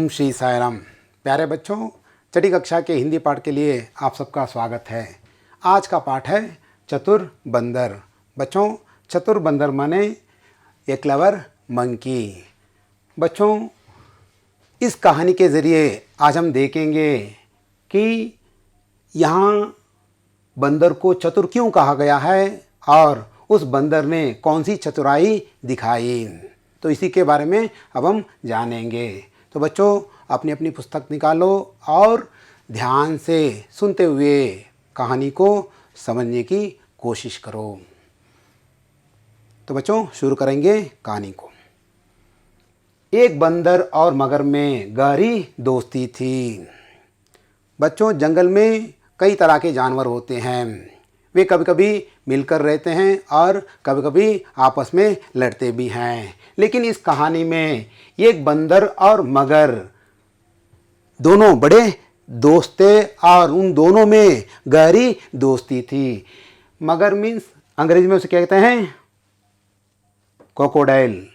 ओम श्री साई राम। प्यारे बच्चों, छठी कक्षा के हिंदी पाठ के लिए आप सबका स्वागत है। आज का पाठ है चतुर बंदर। बच्चों, चतुर बंदर माने ए क्लेवर मंकी। बच्चों, इस कहानी के ज़रिए आज हम देखेंगे कि यहाँ बंदर को चतुर क्यों कहा गया है और उस बंदर ने कौन सी चतुराई दिखाई। तो इसी के बारे में अब हम जानेंगे। तो बच्चों, अपनी अपनी पुस्तक निकालो और ध्यान से सुनते हुए कहानी को समझने की कोशिश करो। तो बच्चों, शुरू करेंगे कहानी को। एक बंदर और मगर में गहरी दोस्ती थी। बच्चों, जंगल में कई तरह के जानवर होते हैं। वे कभी कभी मिलकर रहते हैं और कभी कभी आपस में लड़ते भी हैं। लेकिन इस कहानी में एक बंदर और मगर दोनों बड़े दोस्त थे और उन दोनों में गहरी दोस्ती थी। मगर मीन्स अंग्रेजी में उसे कहते हैं क्रोकोडाइल।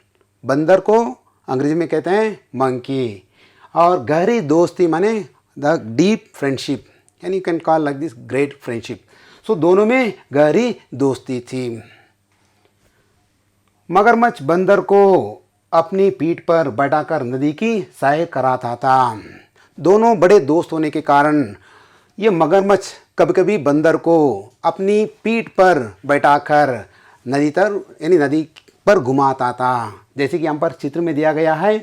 बंदर को अंग्रेजी में कहते हैं मंकी। और गहरी दोस्ती माने द डीप फ्रेंडशिप, यानी you can call like this great friendship. So दोनों में गहरी दोस्ती थी। मगरमच्छ बंदर को अपनी पीठ पर बैठाकर नदी की सैर कराता था। दोनों बड़े दोस्त होने के कारण ये मगरमच्छ कभी कभी बंदर को अपनी पीठ पर बैठाकर नदी पर घुमाता था। जैसे कि यहाँ पर चित्र में दिया गया है।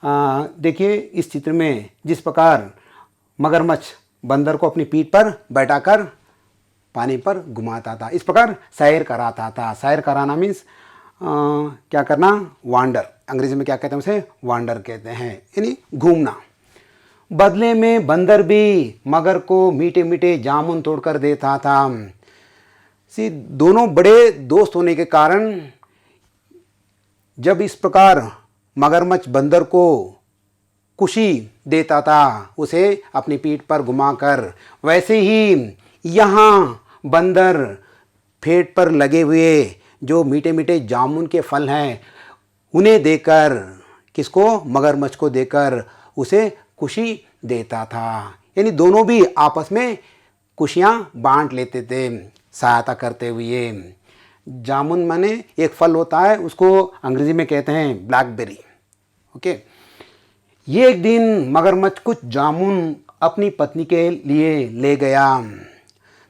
देखिए इस चित्र में जिस प्रकार मगरमच्छ बंदर को अपनी पीठ पर बैठाकर पानी पर घुमाता था, इस प्रकार सैर कराता था। सैर कराना मीन्स क्या करना, वांडर। अंग्रेजी में क्या कहते हैं उसे, वांडर कहते हैं, यानी घूमना। बदले में बंदर भी मगर को मीठे मीठे जामुन तोड़कर देता था। दोनों बड़े दोस्त होने के कारण जब इस प्रकार मगरमच्छ बंदर को खुशी देता था, उसे अपनी पीठ पर घुमाकर, वैसे ही यहाँ बंदर पेड़ पर लगे हुए जो मीठे मीठे जामुन के फल हैं उन्हें देकर, किसको, मगरमच्छ को देकर उसे खुशी देता था। यानी दोनों भी आपस में खुशियाँ बांट लेते थे सहायता करते हुए। जामुन माने एक फल होता है, उसको अंग्रेजी में कहते हैं ब्लैकबेरी। ओके। ये एक दिन मगरमच्छ कुछ जामुन अपनी पत्नी के लिए ले गया।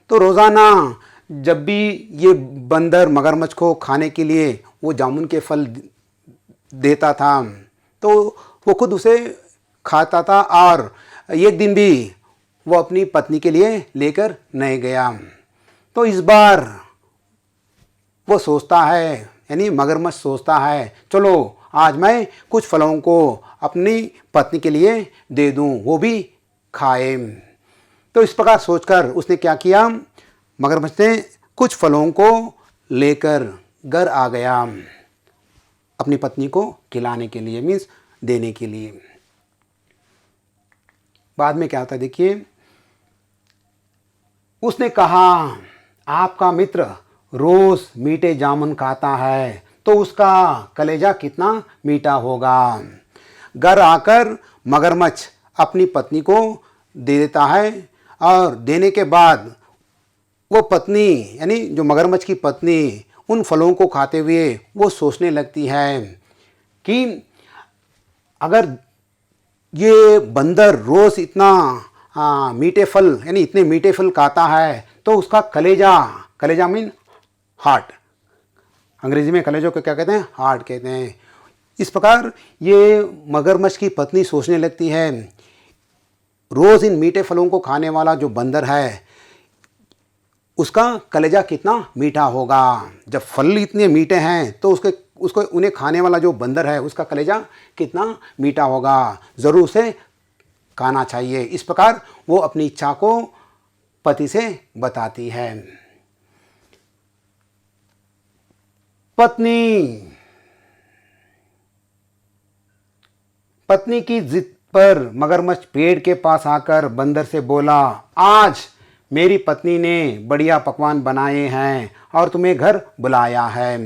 तो रोज़ाना जब भी ये बंदर मगरमच्छ को खाने के लिए वो जामुन के फल देता था तो वो खुद उसे खाता था, और एक दिन भी वो अपनी पत्नी के लिए लेकर नहीं गया। तो इस बार वो सोचता है, यानी मगरमच्छ सोचता है, चलो आज मैं कुछ फलों को अपनी पत्नी के लिए दे दूं, वो भी खाए। तो इस प्रकार सोचकर उसने क्या किया, मगरमच्छ ने कुछ फलों को लेकर घर आ गया अपनी पत्नी को खिलाने के लिए, मीन्स देने के लिए। बाद में क्या होता है देखिए, उसने कहा आपका मित्र रोज मीठे जामुन खाता है तो उसका कलेजा कितना मीठा होगा। घर आकर मगरमच्छ अपनी पत्नी को दे देता है और देने के बाद वो पत्नी, यानी जो मगरमच्छ की पत्नी, उन फलों को खाते हुए वो सोचने लगती है कि अगर ये बंदर रोज़ इतना मीठे फल, यानी इतने मीठे फल खाता है तो उसका कलेजा मीन हार्ट, अंग्रेजी में कलेजों को क्या कहते हैं, हार्ट कहते हैं। इस प्रकार ये मगरमच्छ की पत्नी सोचने लगती है, रोज़ इन मीठे फलों को खाने वाला जो बंदर है उसका कलेजा कितना मीठा होगा। जब फल इतने मीठे हैं तो उसको उन्हें खाने वाला जो बंदर है उसका कलेजा कितना मीठा होगा, ज़रूर उसे खाना चाहिए। इस प्रकार वो अपनी इच्छा को पति से बताती है। पत्नी की जिद पर मगरमच्छ पेड़ के पास आकर बंदर से बोला, आज मेरी पत्नी ने बढ़िया पकवान बनाए हैं और तुम्हें घर बुलाया है।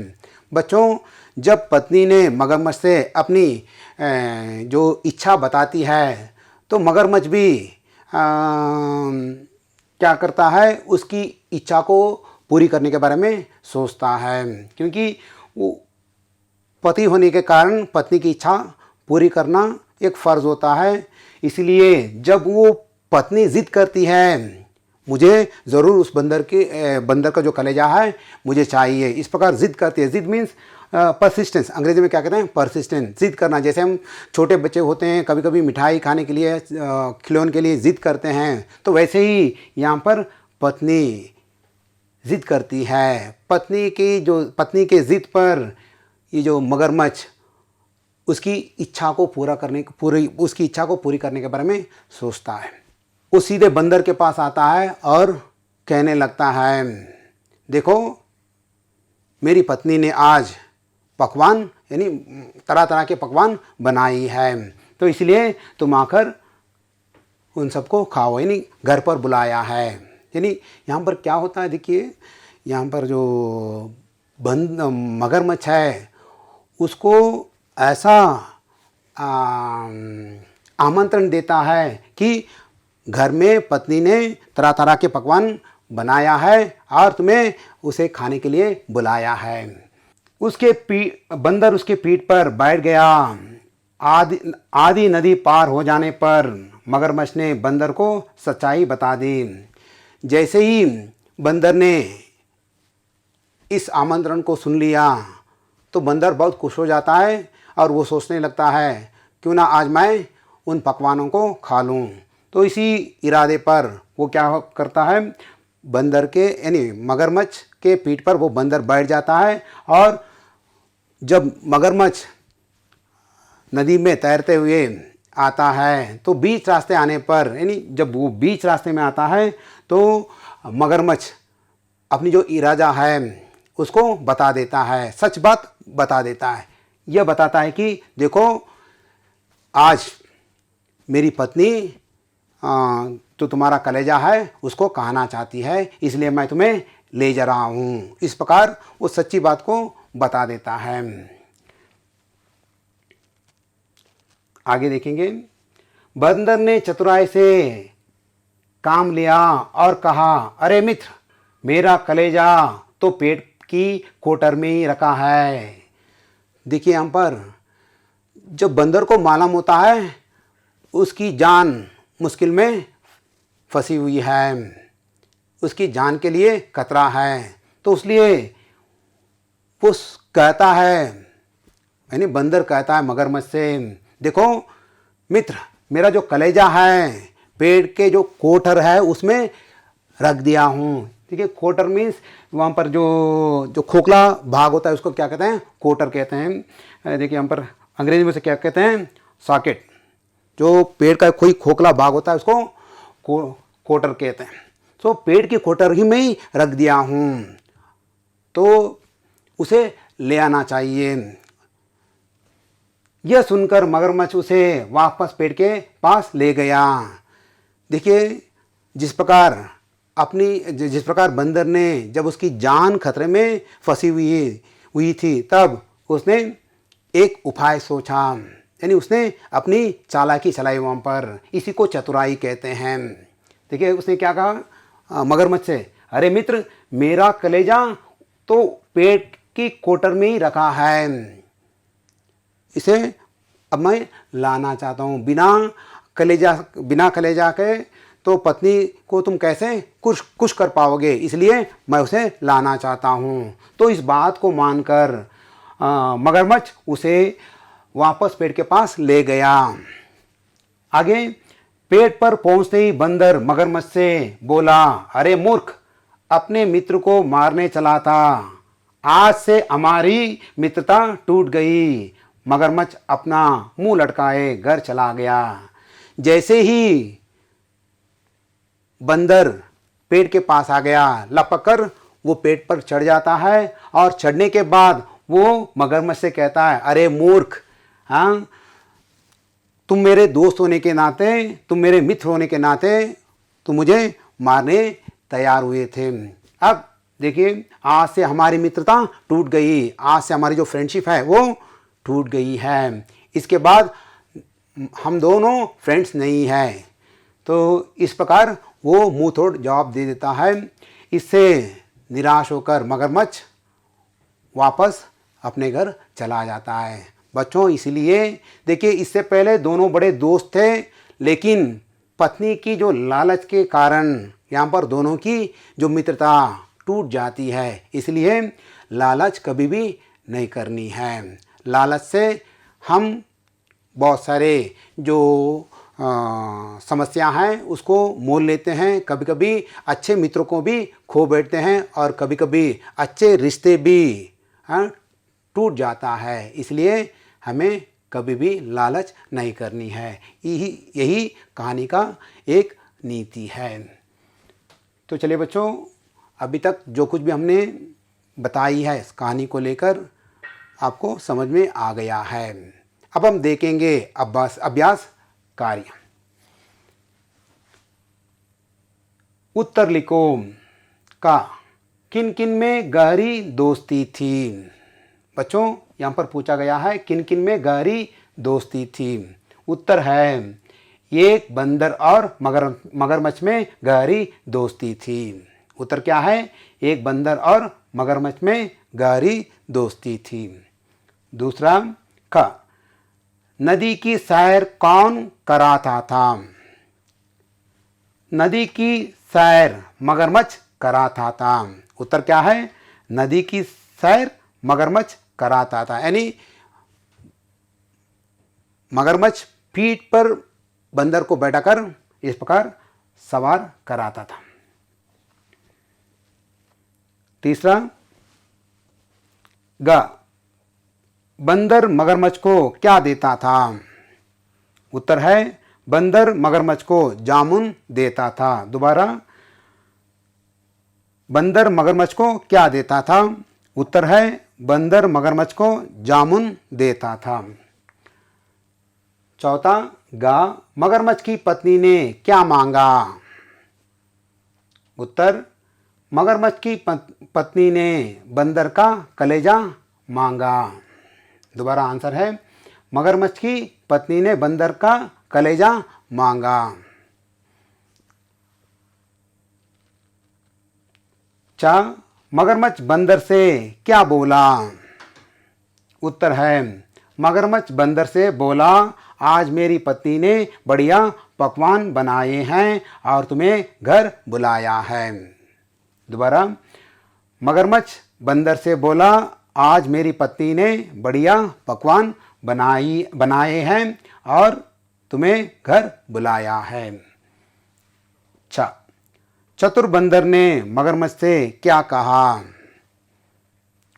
बच्चों, जब पत्नी ने मगरमच्छ से अपनी जो इच्छा बताती है तो मगरमच्छ भी क्या करता है, उसकी इच्छा को पूरी करने के बारे में सोचता है, क्योंकि वो पति होने के कारण पत्नी की इच्छा पूरी करना एक फ़र्ज़ होता है। इसलिए जब वो पत्नी ज़िद करती है मुझे ज़रूर उस बंदर का जो कलेजा है मुझे चाहिए, इस प्रकार ज़िद करती है। ज़िद मीन्स परसिस्टेंस, अंग्रेजी में क्या कहते हैं, परसिस्टेंस, ज़िद करना। जैसे हम छोटे बच्चे होते हैं, कभी कभी मिठाई खाने के लिए, खिलौने के लिए ज़िद करते हैं, तो वैसे ही यहाँ पर पत्नी ज़िद करती है। पत्नी के ज़िद पर ये जो मगरमच्छ उसकी इच्छा को उसकी इच्छा को पूरी करने के बारे में सोचता है। वो सीधे बंदर के पास आता है और कहने लगता है, देखो मेरी पत्नी ने आज पकवान यानी तरह तरह के पकवान बनाई है, तो इसलिए तुम आकर उन सबको खाओ, यानी घर पर बुलाया है। यानी यहाँ पर क्या होता है, देखिए यहाँ पर जो मगरमच्छ है उसको ऐसा आमंत्रण देता है कि घर में पत्नी ने तरह तरह के पकवान बनाया है और तुम्हें उसे खाने के लिए बुलाया है। बंदर उसके पीठ पर बैठ गया। आधी नदी पार हो जाने पर मगरमच्छ ने बंदर को सच्चाई बता दी। जैसे ही बंदर ने इस आमंत्रण को सुन लिया तो बंदर बहुत खुश हो जाता है और वो सोचने लगता है क्यों ना आज मैं उन पकवानों को खा लूँ। तो इसी इरादे पर वो क्या करता है, बंदर के यानी मगरमच्छ के पीठ पर वो बंदर बैठ जाता है। और जब मगरमच्छ नदी में तैरते हुए आता है तो बीच रास्ते आने पर, यानी जब वो बीच रास्ते में आता है तो मगरमच्छ अपनी जो इरादा है उसको बता देता है, सच बात बता देता है। यह बताता है कि देखो आज मेरी पत्नी तो तुम्हारा कलेजा है उसको कहना चाहती है, इसलिए मैं तुम्हें ले जा रहा हूँ। इस प्रकार वो सच्ची बात को बता देता है। आगे देखेंगे, बंदर ने चतुराई से काम लिया और कहा, अरे मित्र, मेरा कलेजा तो पेट की कोटर में ही रखा है। देखिए यहाँ पर जब बंदर को मालूम होता है उसकी जान मुश्किल में फंसी हुई है, उसकी जान के लिए खतरा है, तो इसलिए वो कहता है, यानी बंदर कहता है मगरमच्छ से, देखो मित्र, मेरा जो कलेजा है पेड़ के जो कोटर है उसमें रख दिया हूँ। ठीक है, कोटर मीन्स वहाँ पर जो खोखला भाग होता है उसको क्या कहते हैं, कोटर कहते हैं। देखिए यहाँ पर अंग्रेजी में से क्या कहते हैं, सॉकेट। जो पेड़ का कोई खोखला भाग होता है उसको कोटर कहते हैं। तो पेड़ की कोटर ही में ही रख दिया हूँ, तो उसे ले आना चाहिए। यह सुनकर मगरमच्छ उसे वापस पेड़ के पास ले गया। देखिए जिस प्रकार बंदर ने जब उसकी जान खतरे में फंसी हुई थी तब उसने एक उपाय सोचा, यानी उसने अपनी चालाकी चलाई वहाँ पर। इसी को चतुराई कहते हैं। देखिए उसने क्या कहा मगरमच्छ से, अरे मित्र, मेरा कलेजा तो पेट की कोटर में ही रखा है, इसे अब मैं लाना चाहता हूँ। बिना कलेजा के तो पत्नी को तुम कैसे खुश कर पाओगे, इसलिए मैं उसे लाना चाहता हूँ। तो इस बात को मानकर मगरमच्छ उसे वापस पेड़ के पास ले गया। आगे पेड़ पर पहुंचते ही बंदर मगरमच्छ से बोला, अरे मूर्ख, अपने मित्र को मारने चला था, आज से हमारी मित्रता टूट गई। मगरमच्छ अपना मुंह लटकाए घर चला गया। जैसे ही बंदर पेड़ के पास आ गया, लपक कर वो पेड़ पर चढ़ जाता है और चढ़ने के बाद वो मगरमच्छ से कहता है, अरे मूर्ख, हाँ, तुम मेरे दोस्त होने के नाते, तुम मेरे मित्र होने के नाते तुम मुझे मारने तैयार हुए थे। अब देखिए आज से हमारी मित्रता टूट गई, आज से हमारी जो फ्रेंडशिप है वो टूट गई है, इसके बाद हम दोनों फ्रेंड्स नहीं हैं। तो इस प्रकार वो मुंह तोड़ जवाब दे देता है। इससे निराश होकर मगरमच्छ वापस अपने घर चला जाता है। बच्चों, इसलिए देखिए, इससे पहले दोनों बड़े दोस्त थे, लेकिन पत्नी की जो लालच के कारण यहाँ पर दोनों की जो मित्रता टूट जाती है। इसलिए लालच कभी भी नहीं करनी है। लालच से हम बहुत सारे जो समस्या हैं उसको मोल लेते हैं। कभी कभी अच्छे मित्रों को भी खो बैठते हैं और कभी कभी अच्छे रिश्ते भी टूट जाता है। इसलिए हमें कभी भी लालच नहीं करनी है। यही कहानी का एक नीति है। तो चलिए बच्चों, अभी तक जो कुछ भी हमने बताई है इस कहानी को लेकर आपको समझ में आ गया है। अब हम देखेंगे अभ्यास कार्य। उत्तर लिखो का किन किन में गहरी दोस्ती थी। बच्चों, यहाँ पर पूछा गया है किन किन में गहरी दोस्ती थी। उत्तर है एक बंदर और मगरमच्छ में गहरी दोस्ती थी। उत्तर क्या है? एक बंदर और मगरमच्छ में गहरी दोस्ती थी। दूसरा क नदी की सैर कौन कराता था। नदी की सैर मगरमच्छ कराता था। उत्तर क्या है? नदी की सैर मगरमच्छ कराता था। यानी मगरमच्छ पीठ पर बंदर को बैठाकर इस प्रकार सवार कराता था। तीसरा ग बंदर मगरमच्छ को क्या देता था। उत्तर है बंदर मगरमच्छ को जामुन देता था। दोबारा, बंदर मगरमच्छ को क्या देता था। उत्तर है बंदर मगरमच्छ को जामुन देता था। चौथा ग मगरमच्छ की पत्नी ने क्या मांगा। उत्तर मगरमच्छ की पत्नी ने बंदर का कलेजा मांगा। दोबारा आंसर है मगरमच्छ की पत्नी ने बंदर का कलेजा मांगा। चा मगरमच्छ बंदर से क्या बोला। उत्तर है मगरमच्छ बंदर से बोला आज मेरी पत्नी ने बढ़िया पकवान बनाए हैं और तुम्हें घर बुलाया है। दोबारा, मगरमच्छ बंदर से बोला आज मेरी पत्नी ने बढ़िया पकवान बनाए हैं और तुम्हें घर बुलाया है। चतुर बंदर ने मगरमच्छ से क्या कहा।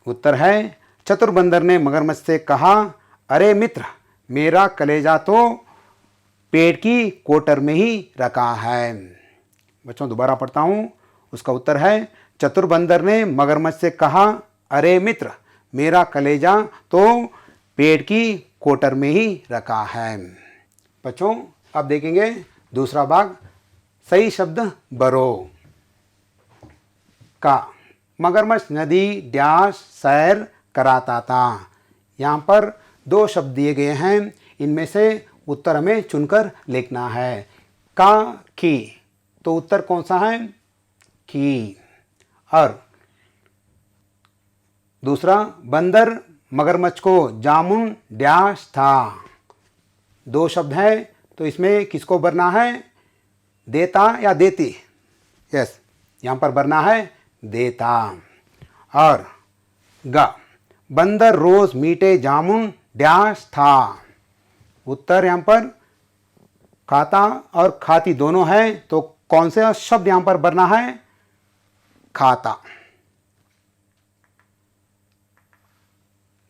उत्तर है चतुर बंदर ने मगरमच्छ से कहा अरे मित्र, मेरा कलेजा तो पेड़ की कोटर में ही रखा है। बच्चों, दोबारा पढ़ता हूँ। उसका उत्तर है चतुर बंदर ने मगरमच्छ से कहा अरे मित्र, मेरा कलेजा तो पेड़ की कोटर में ही रखा है। बच्चों, अब देखेंगे दूसरा भाग, सही शब्द बरो का मगरमच्छ नदी डैश सैर कराता था। यहाँ पर दो शब्द दिए गए हैं, इनमें से उत्तर हमें चुनकर लिखना है। का की, तो उत्तर कौन सा है? की। और दूसरा, बंदर मगरमच्छ को जामुन डैश था। दो शब्द हैं, तो इसमें किसको भरना है? देता या देती? यस, यहाँ पर भरना है देता। और ग बंदर रोज मीठे जामुन डैश था। उत्तर यहाँ पर खाता और खाती दोनों है, तो कौन से शब्द यहाँ पर भरना है? खाता।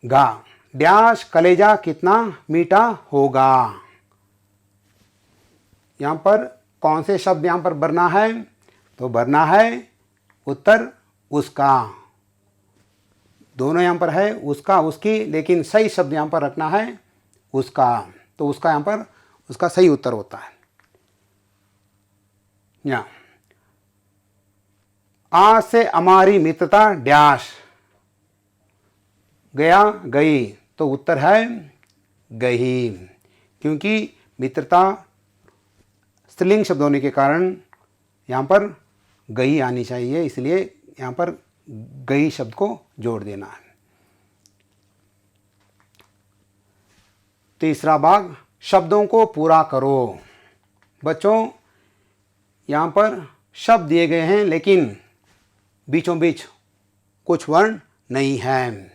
गा डैश कलेजा कितना मीठा होगा। यहाँ पर कौन से शब्द यहाँ पर भरना है? तो भरना है उत्तर उसका। दोनों यहाँ पर है उसका उसकी, लेकिन सही शब्द यहाँ पर रखना है उसका। तो उसका यहाँ पर उसका सही उत्तर होता है। यहाँ आज से हमारी मित्रता डैश गया गई, तो उत्तर है गही, क्योंकि मित्रता स्त्रीलिंग शब्द होने के कारण यहाँ पर गही आनी चाहिए, इसलिए यहाँ पर गही शब्द को जोड़ देना है। तीसरा भाग, शब्दों को पूरा करो। बच्चों, यहाँ पर शब्द दिए गए हैं लेकिन बीचों बीच कुछ वर्ण नहीं है।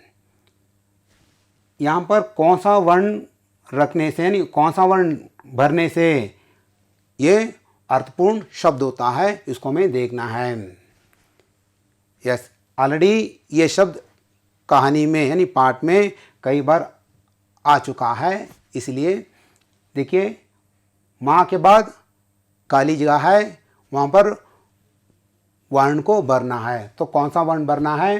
यहाँ पर कौन सा वर्ण रखने से, यानी कौन सा वर्ण भरने से ये अर्थपूर्ण शब्द होता है, इसको हमें देखना है। यस, ऑलरेडी ये शब्द कहानी में यानी पाठ में कई बार आ चुका है, इसलिए देखिए, माँ के बाद काली जगह है, वहाँ पर वर्ण को भरना है। तो कौन सा वर्ण भरना है?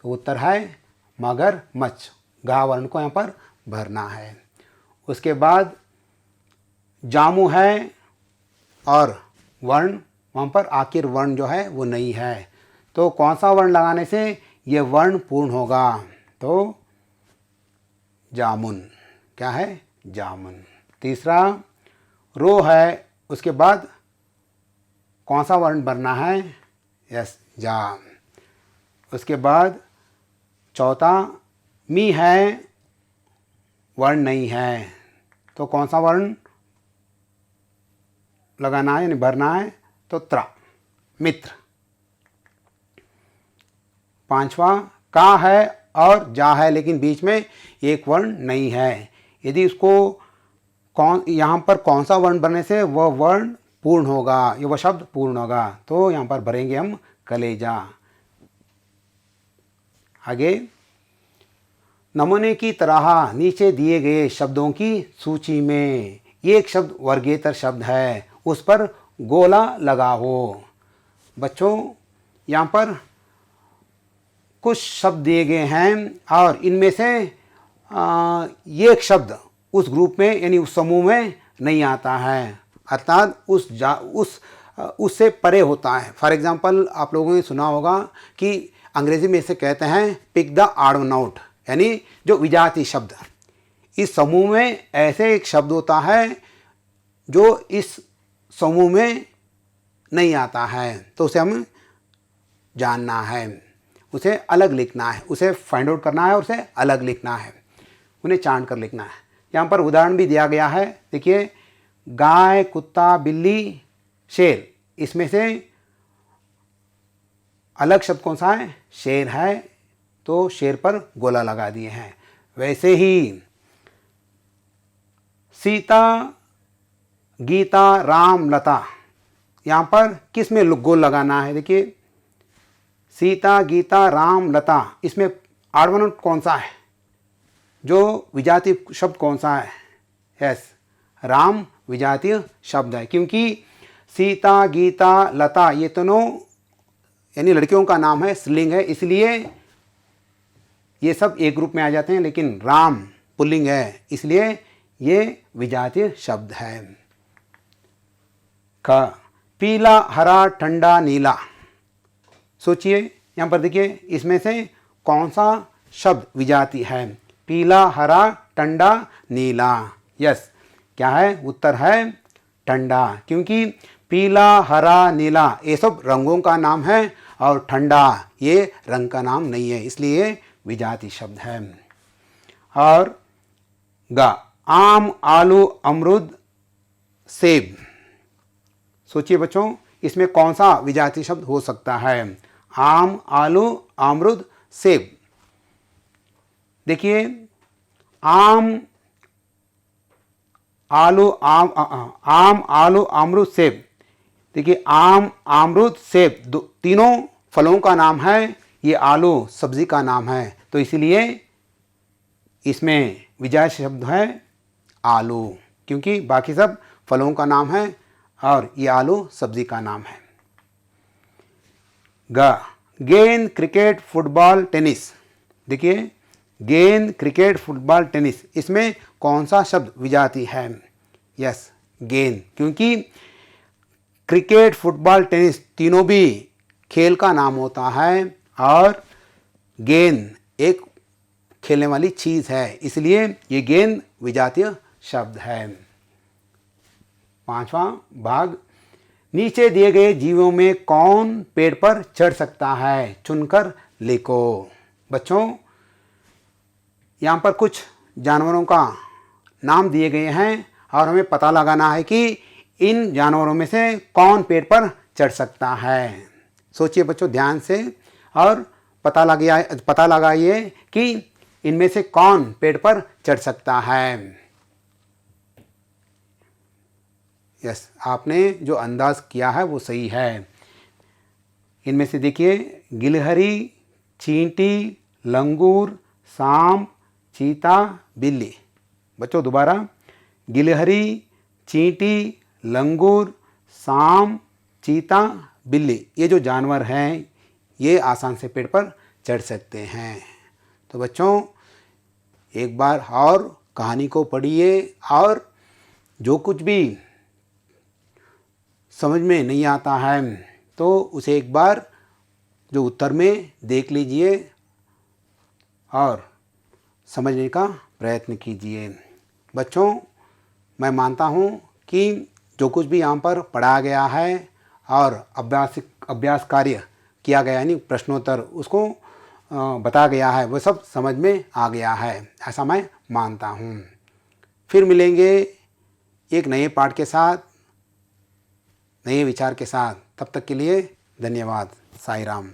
तो उत्तर है मगरमच्छ, गा वर्ण को यहाँ पर भरना है। उसके बाद जामू है और वर्ण वहाँ पर आखिर वर्ण जो है वो नहीं है, तो कौन सा वर्ण लगाने से ये वर्ण पूर्ण होगा? तो जामुन, क्या है? जामुन। तीसरा रो है, उसके बाद कौन सा वर्ण भरना है? यस, जा। उसके बाद चौथा मी है, वर्ण नहीं है, तो कौन सा वर्ण लगाना है यानी भरना है? तो त्रा, मित्र। पांचवा का है और जा है, लेकिन बीच में एक वर्ण नहीं है। यदि इसको यहाँ पर कौन सा वर्ण भरने से वह वर्ण पूर्ण होगा, ये वह शब्द पूर्ण होगा, तो यहाँ पर भरेंगे हम कलेजा। आगे, नमूने की तरह नीचे दिए गए शब्दों की सूची में एक शब्द वर्गेतर शब्द है, उस पर गोला लगाओ। बच्चों, यहाँ पर कुछ शब्द दिए गए हैं और इनमें से एक शब्द उस ग्रुप में यानी उस समूह में नहीं आता है, अर्थात उससे परे होता है। फॉर एग्जांपल, आप लोगों ने सुना होगा कि अंग्रेजी में इसे कहते हैं pick the odd one out, यानी जो विजातीय शब्द। इस समूह में ऐसे एक शब्द होता है जो इस समूह में नहीं आता है, तो उसे हम जानना है, उसे अलग लिखना है, उसे फाइंड आउट करना है और उसे अलग लिखना है, उन्हें छांट कर लिखना है। यहाँ पर उदाहरण भी दिया गया है, देखिए, गाय, कुत्ता, बिल्ली, शेर, इसमें से अलग शब्द कौन सा है? शेर है, तो शेर पर गोला लगा दिए हैं। वैसे ही सीता, गीता, राम, लता, यहाँ पर किस में गोल लगाना है? देखिए, सीता, गीता, राम, लता, इसमें ऑड वन आउट कौन सा है? जो विजातीय शब्द कौन सा है? यस, राम विजातीय शब्द है, क्योंकि सीता, गीता, लता ये दोनों यानी लड़कियों का नाम है, स्त्रीलिंग है, इसलिए ये सब एक ग्रुप में आ जाते हैं, लेकिन राम पुल्लिंग है, इसलिए ये विजातीय शब्द है। क, पीला, हरा, ठंडा, नीला। सोचिए, यहाँ पर देखिए, इसमें से कौन सा शब्द विजातीय है? पीला, हरा, ठंडा, नीला। यस, क्या है? उत्तर है ठंडा, क्योंकि पीला, हरा, नीला ये सब रंगों का नाम है और ठंडा ये रंग का नाम नहीं है, इसलिए विजातीय शब्द है। और ग, आम, आलू, अमरूद, सेब। सोचिए बच्चों, इसमें कौन सा विजातीय शब्द हो सकता है? आम, आलू, अमरूद, सेब। देखिए, आम, आलू, आम, आलू, अमरूद, सेब। देखिए, आम, अमरूद, सेब तीनों फलों का नाम है, ये आलू सब्जी का नाम है, तो इसलिए इसमें विजातीय शब्द है आलू, क्योंकि बाकी सब फलों का नाम है और ये आलू सब्जी का नाम है। ग, गेंद, क्रिकेट, फुटबॉल, टेनिस। देखिए, गेंद, क्रिकेट, फुटबॉल, टेनिस, इसमें कौन सा शब्द विजातीय है? यस, गेंद, क्योंकि क्रिकेट, फुटबॉल, टेनिस तीनों भी खेल का नाम होता है और गेंद एक खेलने वाली चीज़ है, इसलिए ये गेंद विजातीय शब्द है। 5वां भाग, नीचे दिए गए जीवों में कौन पेड़ पर चढ़ सकता है, चुनकर लिखो। बच्चों, यहाँ पर कुछ जानवरों का नाम दिए गए हैं और हमें पता लगाना है कि इन जानवरों में से कौन पेड़ पर चढ़ सकता है। सोचिए बच्चों ध्यान से और पता लगाइए कि इनमें से कौन पेड़ पर चढ़ सकता है। यस, आपने जो अंदाज किया है वो सही है। इनमें से देखिए, गिलहरी, चींटी, लंगूर, सांप, चीता, बिल्ली। बच्चों दोबारा, गिलहरी, चींटी, लंगूर, सांप, चीता, बिल्ली, ये जो जानवर हैं ये आसान से पेड़ पर चढ़ सकते हैं। तो बच्चों एक बार और कहानी को पढ़िए और जो कुछ भी समझ में नहीं आता है तो उसे एक बार जो उत्तर में देख लीजिए और समझने का प्रयत्न कीजिए। बच्चों, मैं मानता हूँ कि जो कुछ भी यहाँ पर पढ़ाया गया है और अभ्यास कार्य किया गया, यानी प्रश्नोत्तर उसको बताया गया है, वो सब समझ में आ गया है, ऐसा मैं मानता हूँ। फिर मिलेंगे एक नए पाठ के साथ, नए विचार के साथ। तब तक के लिए धन्यवाद। साई राम।